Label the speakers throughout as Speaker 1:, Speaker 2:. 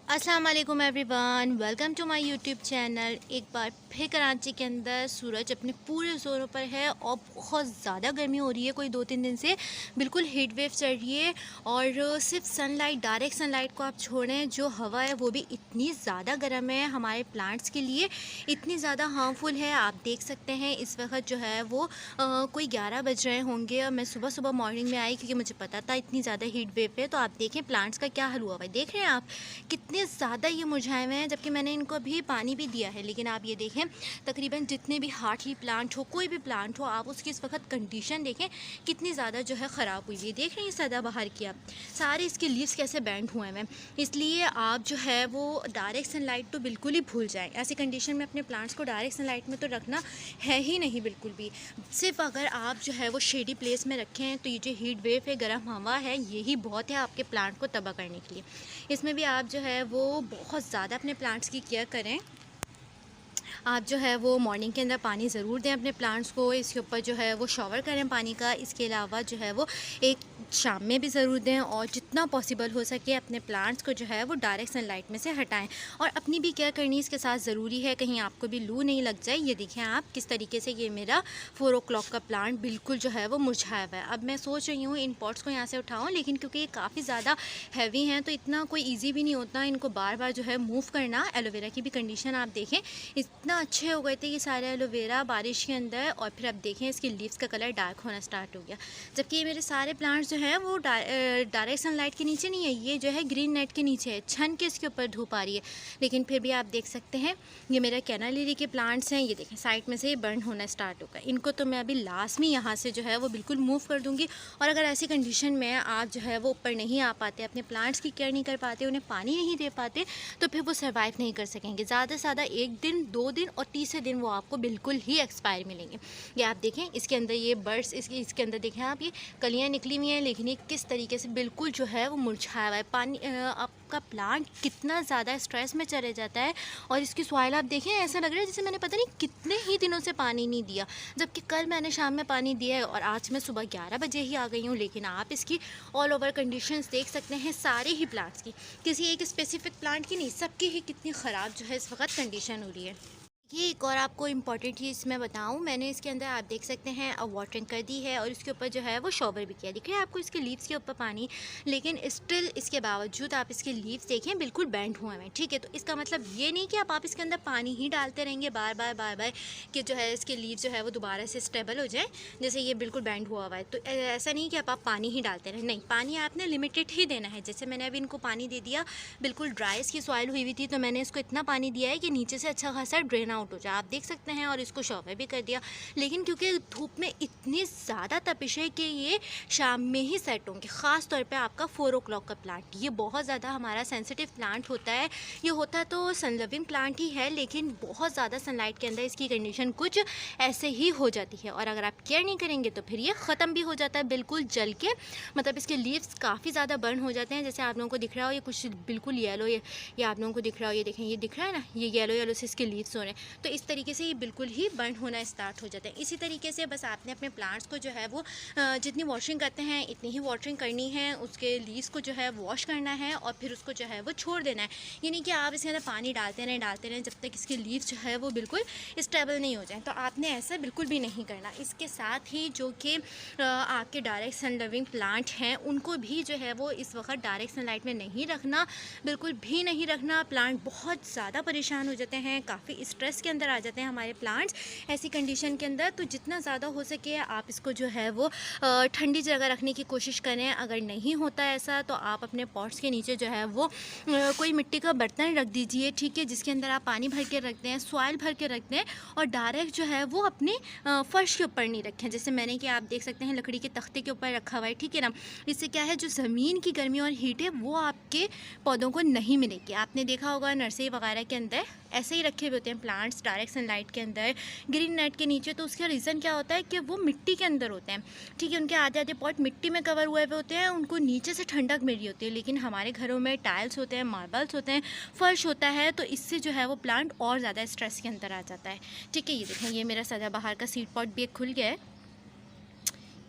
Speaker 1: अस्सलाम वालेकुम everyone, welcome to my YouTube channel. एक बार फिर कराची के अंदर सूरज अपने पूरे ज़ोरों पर है और बहुत ज़्यादा गर्मी हो रही है। कोई 2-3 दिन से बिल्कुल हीट वेव चल रही है और सिर्फ सनलाइट, डायरेक्ट सनलाइट को आप छोड़ें, जो हवा है वो भी इतनी ज़्यादा गर्म है हमारे प्लांट्स के लिए, इतनी ज़्यादा हार्मफुल है। आप देख सकते हैं इस वक्त जो है वो कोई 11 बज रहे होंगे और मैं सुबह सुबह मॉर्निंग में आई क्योंकि मुझे पता था इतनी ज़्यादा हीट वेव है। तो आप देखें प्लांट्स का क्या हाल हुआ हुआ है, देख रहे हैं आप कितने ज़्यादा ये मुरझाए हुए हैं, जबकि मैंने इनको अभी पानी भी दिया है। लेकिन आप ये देखें तकरीबन जितने भी हार्टली प्लांट हो, कोई भी प्लांट हो, आप उसकी इस वक्त कंडीशन देखें कितनी ज़्यादा जो है ख़राब हुई है। देख रहे हैं सदाबहार की, आप सारे इसके लीव्स कैसे बैंड हुए हैं। इसलिए आप जो है वो डायरेक्ट सनलाइट तो बिल्कुल ही भूल जाएं। ऐसी कंडीशन में अपने प्लांट्स को डायरेक्ट सनलाइट में तो रखना है ही नहीं बिल्कुल भी। सिर्फ अगर आप जो है वो शेडी प्लेस में रखें तो ये जो हीट वेव है, गर्म हवा है, यही बहुत है आपके प्लांट को तबाह करने के लिए। इसमें भी आप जो है वो बहुत ज़्यादा अपने प्लांट्स की केयर करें। आप जो है वो मॉर्निंग के अंदर पानी ज़रूर दें अपने प्लांट्स को, इसके ऊपर जो है वो शॉवर करें पानी का। इसके अलावा जो है वो एक शाम में भी ज़रूर दें और जितना पॉसिबल हो सके अपने प्लांट्स को जो है वो डायरेक्ट सनलाइट में से हटाएं। और अपनी भी केयर करनी इसके साथ ज़रूरी है, कहीं आपको भी लू नहीं लग जाए। ये देखें आप किस तरीके से ये मेरा 4 o'clock का प्लांट बिल्कुल जो है वो मुरझाया हुआ है। अब मैं सोच रही हूँ इन पॉट्स को यहाँ से उठाऊँ, लेकिन क्योंकि ये काफ़ी ज़्यादा हैवी हैं तो इतना कोई ईजी भी नहीं होता इनको बार बार जो है मूव करना। एलोवेरा की भी कंडीशन आप देखें, इतना अच्छे हो गए थे ये सारे एलोवेरा बारिश के अंदर, और फिर अब देखें इसके लीव्स का कलर डार्क होना स्टार्ट हो गया। जबकि ये मेरे सारे प्लांट्स जो हैं वो डायरेक्ट सनलाइट के नीचे नहीं है, ये जो है ग्रीन नेट के नीचे है, छन के इसके ऊपर धूप आ रही है। लेकिन फिर भी आप देख सकते हैं ये मेरा कैना लिली के प्लांट्स हैं, ये देखें साइड में से ये बर्न होना स्टार्ट होगा। इनको तो मैं अभी लास्ट में यहाँ से जो है वो बिल्कुल मूव कर दूँगी। और अगर ऐसी कंडीशन में आप जो है वो ऊपर नहीं आ पाते, अपने प्लांट्स की केयर नहीं कर पाते, उन्हें पानी नहीं दे पाते, तो फिर वो सर्वाइव नहीं कर सकेंगे। ज़्यादा से ज़्यादा 1 दिन 2 दिन और तीसरे दिन वो आपको बिल्कुल ही एक्सपायर मिलेंगे। ये आप देखें इसके अंदर ये बर्ड्स, इसके अंदर देखें आप, ये कलियाँ निकली हुई हैं, लेकिन ये किस तरीके से बिल्कुल जो है वो मुरझाया हुआ है। पानी आपका प्लांट कितना ज़्यादा स्ट्रेस में चले जाता है। और इसकी सॉइल आप देखें, ऐसा लग रहा है जैसे मैंने पता नहीं कितने ही दिनों से पानी नहीं दिया, जबकि कल मैंने शाम में पानी दिया है और आज मैं सुबह 11 बजे ही आ गई हूँ। लेकिन आप इसकी ऑल ओवर कंडीशंस देख सकते हैं सारे ही प्लांट्स की, किसी एक स्पेसिफिक प्लांट की नहीं, सबकी ही कितनी ख़राब जो है इस वक्त कंडीशन हो रही है। ये एक और आपको इम्पॉर्टेंट चीज़ मैं बताऊँ, मैंने इसके अंदर आप देख सकते हैं अब वाटरिंग कर दी है और इसके ऊपर जो है वो शॉवर भी किया। दिख रहा है आपको इसके लीव्स के ऊपर पानी, लेकिन स्टिल इसके बावजूद आप इसके लीव्स देखें बिल्कुल बैंड हुए हैं। ठीक है, तो इसका मतलब ये नहीं कि आप इसके अंदर पानी ही डालते रहेंगे बार बार कि जो है इसके लीव जो है वो दोबारा से स्टेबल हो जाए, जैसे ये बिल्कुल बैंड हुआ हुआ है। तो ऐसा नहीं कि आप पानी ही डालते रहें, नहीं, पानी आपने लिमिटेड ही देना है। जैसे मैंने अभी इनको पानी दे दिया, बिल्कुल ड्राई इसकी सॉइल हुई हुई थी, तो मैंने इसको इतना पानी दिया है कि नीचे से अच्छा खासा ड्रेन आउट हो जाए, आप देख सकते हैं। और इसको शॉवर भी कर दिया। लेकिन क्योंकि धूप में इतनी ज़्यादा तपिश है कि ये शाम में ही सेट होंगे। ख़ास तौर पे आपका 4 o'clock का प्लांट, ये बहुत ज़्यादा हमारा सेंसिटिव प्लांट होता है। ये होता तो सन लविंग प्लांट ही है, लेकिन बहुत ज़्यादा सनलाइट के अंदर इसकी कंडीशन कुछ ऐसे ही हो जाती है। और अगर आप केयर नहीं करेंगे तो फिर ये ख़त्म भी हो जाता है बिल्कुल जल के, मतलब इसके लीव्स काफ़ी ज़्यादा बर्न हो जाते हैं। जैसे आप लोगों को दिख रहा हो ये कुछ बिल्कुल येलो, ये आप लोगों को दिख रहा हो, ये देखें, ये दिख रहा है ना, ये येलो येलो से इसके लीव्स हो रहे हैं। तो इस तरीके से ये बिल्कुल ही बर्न होना स्टार्ट हो जाता है। इसी तरीके से बस आपने अपने प्लांट्स को जो है वो जितनी वॉशिंग करते हैं इतनी ही वॉशिंग करनी है, उसके लीव्स को जो है वॉश करना है और फिर उसको जो है वो छोड़ देना है। ये नहीं कि आप इसके अंदर पानी डालते रहें जब तक इसके लीव्स जो है वो बिल्कुल स्टेबल नहीं हो जाए। तो आपने ऐसा बिल्कुल भी नहीं करना। इसके साथ ही जो कि आपके डायरेक्ट सन लविंग प्लांट हैं उनको भी जो है वो इस वक्त डायरेक्ट सनलाइट में नहीं रखना, बिल्कुल भी नहीं रखना। प्लांट बहुत ज़्यादा परेशान हो जाते हैं, काफ़ी स्ट्रेस के अंदर आ जाते हैं हमारे प्लांट्स ऐसी कंडीशन के अंदर। तो जितना ज़्यादा हो सके आप इसको जो है वो ठंडी जगह रखने की कोशिश करें। अगर नहीं होता ऐसा तो आप अपने पॉट्स के नीचे जो है वो कोई मिट्टी का बर्तन रख दीजिए, ठीक है, जिसके अंदर आप पानी भर के रख दें, सॉइल भर के रख दें और डायरेक्ट जो है वो अपने फ़र्श के ऊपर नहीं रखें। जैसे मैंने कि आप देख सकते हैं लकड़ी के तख्ते के ऊपर रखा हुआ है, ठीक है ना। इससे क्या है, जो ज़मीन की गर्मी और हीट है वो आपके पौधों को नहीं मिलेगी। आपने देखा होगा नर्सरी वगैरह के अंदर ऐसे ही रखे हुए होते हैं प्लांट्स डायरेक्ट सनलाइट के अंदर, ग्रीन नेट के नीचे। तो उसका रीज़न क्या होता है कि वो मिट्टी के अंदर होते हैं, ठीक है, उनके आधे आधे पॉट मिट्टी में कवर हुए हुए होते हैं, उनको नीचे से ठंडक मिल रही होती है। लेकिन हमारे घरों में टाइल्स होते हैं, मार्बल्स होते हैं, फर्श होता है, तो इससे जो है वो प्लांट और ज़्यादा स्ट्रेस के अंदर आ जाता है। ठीक है, ये देखें, ये मेरा सदाबहार का सीड पॉट भी एक खुल गया है,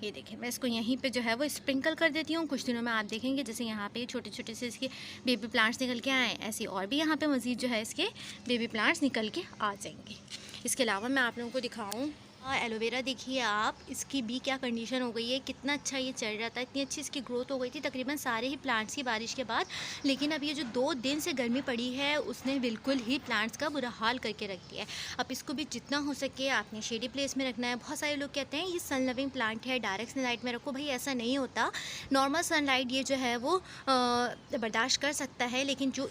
Speaker 1: ये देखिए मैं इसको यहीं पे जो है वो स्प्रिंकल कर देती हूँ। कुछ दिनों में आप देखेंगे जैसे यहाँ पे छोटे छोटे से इसके बेबी प्लांट्स निकल के आए, ऐसे और भी यहाँ पे मज़ीद जो है इसके बेबी प्लांट्स निकल के आ जाएंगे। इसके अलावा मैं आप लोगों को दिखाऊँ एलोवेरा, देखिए आप इसकी भी क्या कंडीशन हो गई है, कितना अच्छा ये चल रहा था, इतनी अच्छी इसकी ग्रोथ हो गई थी तकरीबन सारे ही प्लांट्स की बारिश के बाद। लेकिन अब ये जो 2 दिन से गर्मी पड़ी है उसने बिल्कुल ही प्लांट्स का बुरा हाल करके रख दिया है। अब इसको भी जितना हो सके आपने शेडी प्लेस में रखना है। बहुत सारे लोग कहते हैं ये सन लविंग प्लांट है, डायरेक्ट सनलाइट में रखो। भाई ऐसा नहीं होता, नॉर्मल सनलाइट ये जो है वो बर्दाश्त कर सकता है, लेकिन जो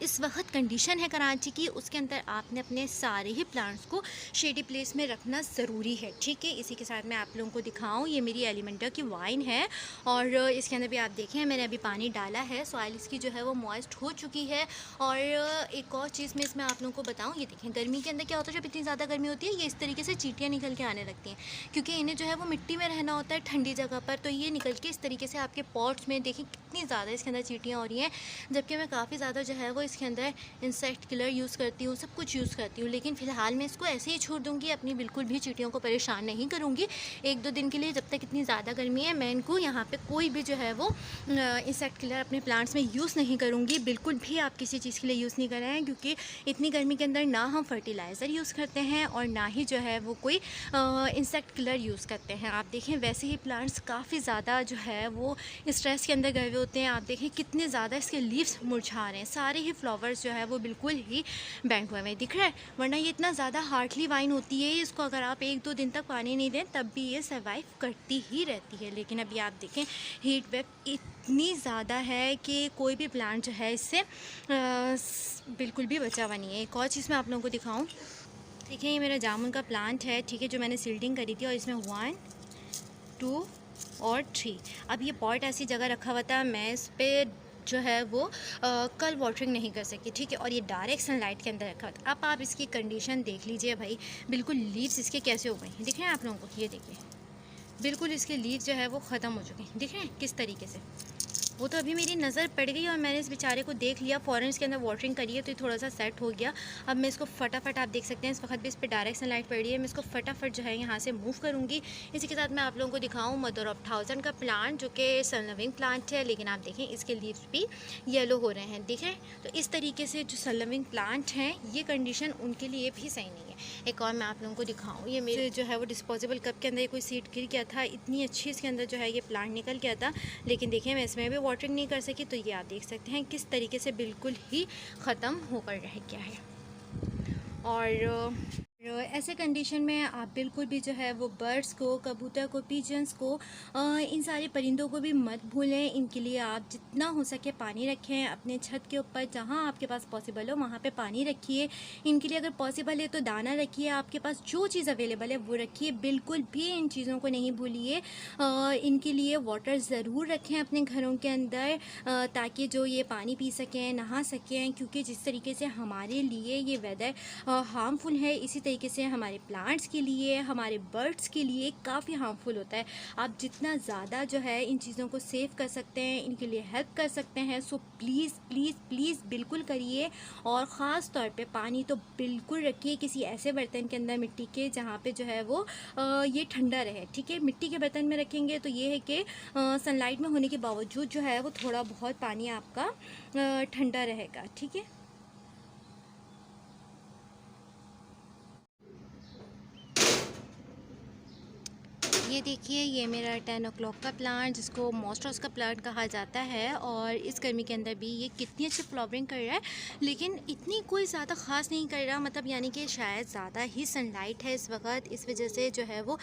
Speaker 1: इस वक्त कंडीशन है कराची की, उसके अंदर आपने अपने सारे ही प्लांट्स को शेडी प्लेस में रखना ज़रूरी है, ठीक है। इसी के साथ मैं आप लोगों को दिखाऊं, ये मेरी एलिमेंटा की वाइन है और इसके अंदर भी आप देखें मैंने अभी पानी डाला है, सॉइल इसकी जो है वो मॉइस्ट हो चुकी है। और एक और चीज़ मैं इसमें आप लोगों को बताऊँ, ये देखें गर्मी के अंदर क्या होता है, जब इतनी ज़्यादा गर्मी होती है ये इस तरीके से चींटियाँ निकल के आने लगती हैं, क्योंकि इन्हें जो है वो मिट्टी में रहना होता है ठंडी जगह पर, तो ये निकल के इस तरीके से आपके पॉट्स में देखें कितनी ज़्यादा इसके अंदर चींटियाँ हो रही हैं। जबकि मैं काफ़ी ज़्यादा जो है वो इसके अंदर इंसेक्ट किलर यूज़ करती हूँ, सब कुछ यूज़ करती हूँ, लेकिन फ़िलहाल मैं इसको ऐसे ही छोड़ दूँगी, अपनी बिल्कुल भी चींटियों को परेशान नहीं करूँगी। 1-2 दिन के लिए, जब तक इतनी ज़्यादा गर्मी है, मैं इनको यहाँ पे कोई भी जो है वो इंसेक्ट किलर अपने प्लांट्स में यूज़ नहीं करूँगी। बिल्कुल भी आप किसी चीज़ के लिए यूज़ नहीं कर रहे हैं, क्योंकि इतनी गर्मी के अंदर ना हम फर्टिलाइज़र यूज़ करते हैं और ना ही जो है वो कोई इंसेक्ट किलर यूज़ करते हैं। आप देखें वैसे ही प्लांट्स काफ़ी ज़्यादा जो है वो स्ट्रेस के अंदर गए हुए होते हैं। आप देखें कितने ज़्यादा इसके लीव्स मुरझा रहे हैं, सारे ही फ्लावर्स जो है वो बिल्कुल ही बैंड हुए हैं, दिख रहा है। वरना ये इतना ज़्यादा हार्डली वाइन होती है, इसको अगर आप 1-2 दिन तक पानी नहीं दें तब भी ये सर्वाइव करती ही रहती है। लेकिन अभी आप देखें हीट वेव इतनी ज़्यादा है कि कोई भी प्लांट जो है इससे बिल्कुल भी बचा हुआ नहीं है। एक और चीज़ मैं आप लोगों को दिखाऊँ, देखिए ये मेरा जामुन का प्लांट है, ठीक है, जो मैंने सील्डिंग करी थी, और इसमें 1, 2 और 3। अब ये पॉट ऐसी जगह रखा हुआ था, मैं इस पर जो है वो कल वाटरिंग नहीं कर सकी, ठीक है, और ये डायरेक्ट सनलाइट के अंदर रखा था। अब आप इसकी कंडीशन देख लीजिए भाई, बिल्कुल लीव्स इसके कैसे हो गए हैं, दिख रहे हैं आप लोगों को, ये देखिए बिल्कुल इसके लीव्स जो है वो ख़त्म हो चुके हैं, दिख रहे हैं किस तरीके से। वो तो अभी मेरी नज़र पड़ गई और मैंने इस बेचारे को देख लिया, फ़ौरन इसके अंदर वाटरिंग करी है तो ये थोड़ा सा सेट हो गया। अब मैं इसको फटाफट, आप देख सकते हैं इस वक्त भी इस पर डायरेक्ट सनलाइट पड़ रही है, मैं इसको फटाफट जो है यहाँ से मूव करूँगी। इसी के साथ मैं आप लोगों को दिखाऊँ मदर ऑफ 1000 का प्लांट, जो कि सन लविंग प्लांट है, लेकिन आप देखें इसके लीव्स भी येलो हो रहे हैं, देखें। तो इस तरीके से जो सन लविंग प्लांट हैं ये कंडीशन उनके लिए भी सही नहीं है। एक और मैं आप लोगों को दिखाऊँ, ये मेरे जो है वो डिस्पोजेबल कप के अंदर कोई सीड गिर गया था, इतनी अच्छी इसके अंदर जो है ये प्लांट निकल गया था, लेकिन देखिए मैं इसमें भी वाटरिंग नहीं कर सकी। तो ये आप देख सकते हैं किस तरीके से बिल्कुल ही ख़त्म होकर रह गया है। और ऐसे कंडीशन में आप बिल्कुल भी जो है वो बर्ड्स को, कबूतर को, पिजन्स को, इन सारे परिंदों को भी मत भूलें। इनके लिए आप जितना हो सके पानी रखें, अपने छत के ऊपर जहाँ आपके पास पॉसिबल हो वहाँ पे पानी रखिए। इनके लिए अगर पॉसिबल है तो दाना रखिए, आपके पास जो चीज़ अवेलेबल है वो रखिए, बिल्कुल भी इन चीज़ों को नहीं भूलिए। इनके लिए वाटर ज़रूर रखें अपने घरों के अंदर, ताकि जो ये पानी पी सकें, नहा सकें, क्योंकि जिस तरीके से हमारे लिए ये वेदर हार्मफुल है, इसी तरीके से हमारे प्लांट्स के लिए, हमारे बर्ड्स के लिए काफ़ी हार्मफुल होता है। आप जितना ज़्यादा जो है इन चीज़ों को सेव कर सकते हैं, इनके लिए हेल्प कर सकते हैं, सो प्लीज़ प्लीज़ प्लीज़ बिल्कुल करिए। और ख़ास तौर पे पानी तो बिल्कुल रखिए किसी ऐसे बर्तन के अंदर, मिट्टी के, जहाँ पे जो है वो ये ठंडा रहे, ठीक है। मिट्टी के बर्तन में रखेंगे तो ये है कि सनलाइट में होने के बावजूद जो है वो थोड़ा बहुत पानी आपका ठंडा रहेगा, ठीक है। ये देखिए ये मेरा 10 o'clock का प्लांट, जिसको मॉस्ट्रोस का प्लांट कहा जाता है, और इस गर्मी के अंदर भी ये कितनी अच्छी फ्लावरिंग कर रहा है, लेकिन इतनी कोई ज़्यादा ख़ास नहीं कर रहा, मतलब यानी कि शायद ज़्यादा ही सनलाइट है इस वक्त, इस वजह से जो है वो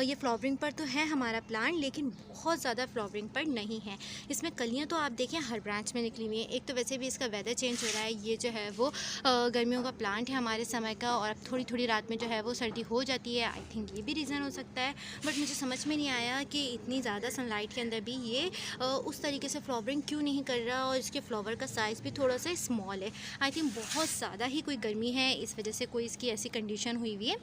Speaker 1: ये फ्लावरिंग पर तो है हमारा प्लांट, लेकिन बहुत ज़्यादा फ्लावरिंग पर नहीं है। इसमें कलियाँ तो आप देखें हर ब्रांच में निकली हुई हैं। एक तो वैसे भी इसका वेदर चेंज हो रहा है, ये जो है वो गर्मियों का प्लांट है हमारे समय का, और अब थोड़ी थोड़ी रात में जो है वो सर्दी हो जाती है। आई थिंक ये भी रीज़न हो सकता है, बट मुझे समझ में नहीं आया कि इतनी ज़्यादा सनलाइट के अंदर भी ये उस तरीके से फ्लावरिंग क्यों नहीं कर रहा, और इसके फ्लावर का साइज़ भी थोड़ा सा स्मॉल है। आई थिंक बहुत ज़्यादा ही कोई गर्मी है, इस वजह से कोई इसकी ऐसी कंडीशन हुई हुई है,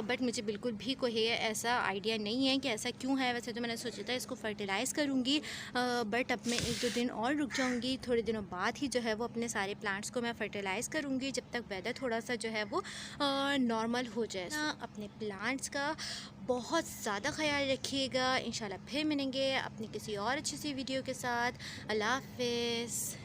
Speaker 1: बट मुझे बिल्कुल भी कोई ऐसा आइडिया नहीं है कि ऐसा क्यों है। वैसे तो मैंने सोचा था इसको फर्टिलाइज़ करूँगी, बट अब मैं 1-2 दिन और रुक जाऊँगी, थोड़े दिनों बाद ही जो है वो अपने सारे प्लांट्स को मैं फर्टिलाइज़ करूँगी, जब तक वेदर थोड़ा सा जो है वो नॉर्मल हो जाए। अपने प्लांट्स का बहुत ज़्यादा ख्याल रखिएगा। इंशाल्लाह फिर मिलेंगे अपनी किसी और अच्छी सी वीडियो के साथ। अल्लाह हाफ़िज़।